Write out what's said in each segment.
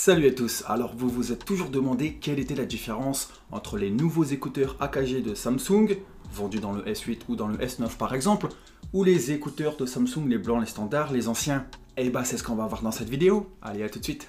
Salut à tous, alors vous vous êtes toujours demandé quelle était la différence entre les nouveaux écouteurs AKG de Samsung, vendus dans le S8 ou dans le S9 par exemple, ou les écouteurs de Samsung, les blancs, les standards, les anciens. Et bah c'est ce qu'on va voir dans cette vidéo, allez à tout de suite.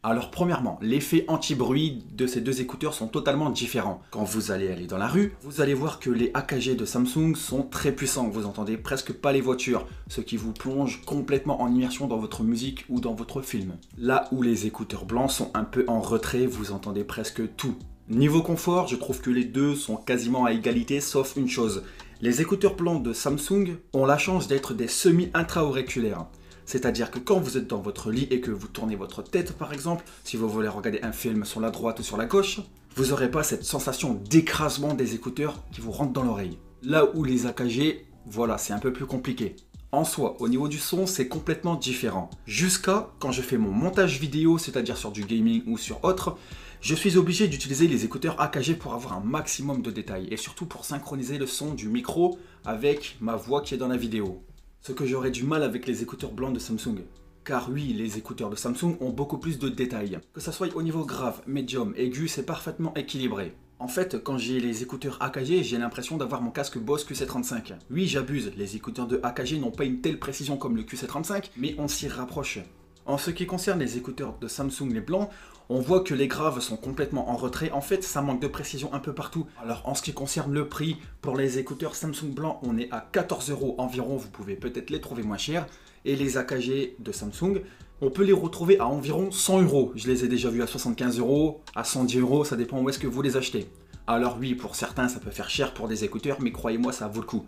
Alors premièrement, l'effet anti-bruit de ces deux écouteurs sont totalement différents. Quand vous allez aller dans la rue, vous allez voir que les AKG de Samsung sont très puissants. Vous entendez presque pas les voitures, ce qui vous plonge complètement en immersion dans votre musique ou dans votre film. Là où les écouteurs blancs sont un peu en retrait, vous entendez presque tout. Niveau confort, je trouve que les deux sont quasiment à égalité, sauf une chose. Les écouteurs blancs de Samsung ont la chance d'être des semi-intra-auriculaires. C'est-à-dire que quand vous êtes dans votre lit et que vous tournez votre tête par exemple, si vous voulez regarder un film sur la droite ou sur la gauche, vous n'aurez pas cette sensation d'écrasement des écouteurs qui vous rentrent dans l'oreille. Là où les AKG, voilà, c'est un peu plus compliqué. En soi, au niveau du son, c'est complètement différent. Jusqu'à quand je fais mon montage vidéo, c'est-à-dire sur du gaming ou sur autre, je suis obligé d'utiliser les écouteurs AKG pour avoir un maximum de détails et surtout pour synchroniser le son du micro avec ma voix qui est dans la vidéo. Ce que j'aurais du mal avec les écouteurs blancs de Samsung. Car oui, les écouteurs de Samsung ont beaucoup plus de détails. Que ça soit au niveau grave, médium, aigu, c'est parfaitement équilibré. En fait, quand j'ai les écouteurs AKG, j'ai l'impression d'avoir mon casque Bose QC35. Oui, j'abuse, les écouteurs de AKG n'ont pas une telle précision comme le QC35, mais on s'y rapproche. En ce qui concerne les écouteurs de Samsung, les blancs, on voit que les graves sont complètement en retrait. En fait, ça manque de précision un peu partout. Alors, en ce qui concerne le prix, pour les écouteurs Samsung blancs, on est à 14 € environ. Vous pouvez peut-être les trouver moins chers. Et les AKG de Samsung, on peut les retrouver à environ 100 €. Je les ai déjà vus à 75 €, à 110 €, ça dépend où est-ce que vous les achetez. Alors oui, pour certains, ça peut faire cher pour des écouteurs, mais croyez-moi, ça vaut le coup.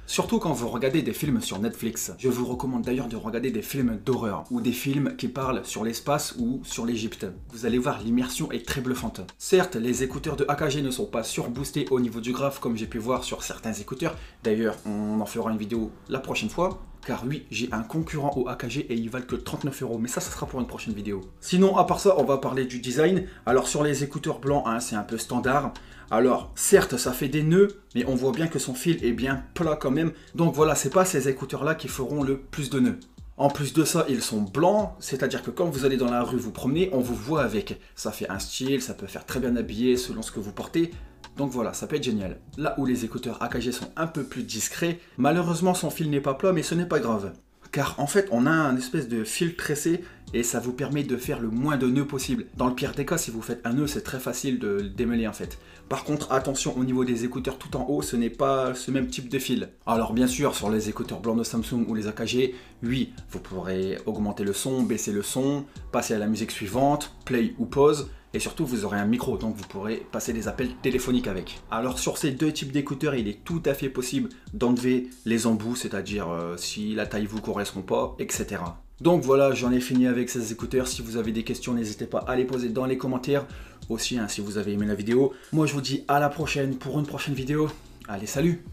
Surtout quand vous regardez des films sur Netflix. Je vous recommande d'ailleurs de regarder des films d'horreur ou des films qui parlent sur l'espace ou sur l'Égypte. Vous allez voir, l'immersion est très bluffante. Certes, les écouteurs de AKG ne sont pas surboostés au niveau du graphe comme j'ai pu voir sur certains écouteurs. D'ailleurs, on en fera une vidéo la prochaine fois. Car oui, j'ai un concurrent au AKG et ils valent que 39 €. Mais ça sera pour une prochaine vidéo. Sinon, à part ça, on va parler du design. Alors sur les écouteurs blancs, hein, c'est un peu standard. Alors, certes, ça fait des nœuds, mais on voit bien que son fil est bien plat quand même. Donc voilà, c'est pas ces écouteurs-là qui feront le plus de nœuds. En plus de ça, ils sont blancs, c'est-à-dire que quand vous allez dans la rue vous promener, on vous voit avec. Ça fait un style, ça peut faire très bien habillé selon ce que vous portez. Donc voilà, ça peut être génial. Là où les écouteurs AKG sont un peu plus discrets, malheureusement son fil n'est pas plat, mais ce n'est pas grave. Car en fait, on a un espèce de fil tressé et ça vous permet de faire le moins de nœuds possible. Dans le pire des cas, si vous faites un nœud, c'est très facile de le démêler en fait. Par contre, attention, au niveau des écouteurs tout en haut, ce n'est pas ce même type de fil. Alors bien sûr, sur les écouteurs blancs de Samsung ou les AKG, oui, vous pourrez augmenter le son, baisser le son, passer à la musique suivante, play ou pause. Et surtout, vous aurez un micro, donc vous pourrez passer des appels téléphoniques avec. Alors sur ces deux types d'écouteurs, il est tout à fait possible d'enlever les embouts, c'est-à-dire si la taille vous correspond pas, etc. Donc voilà, j'en ai fini avec ces écouteurs. Si vous avez des questions, n'hésitez pas à les poser dans les commentaires. Aussi, hein, si vous avez aimé la vidéo. Moi, je vous dis à la prochaine pour une prochaine vidéo. Allez, salut!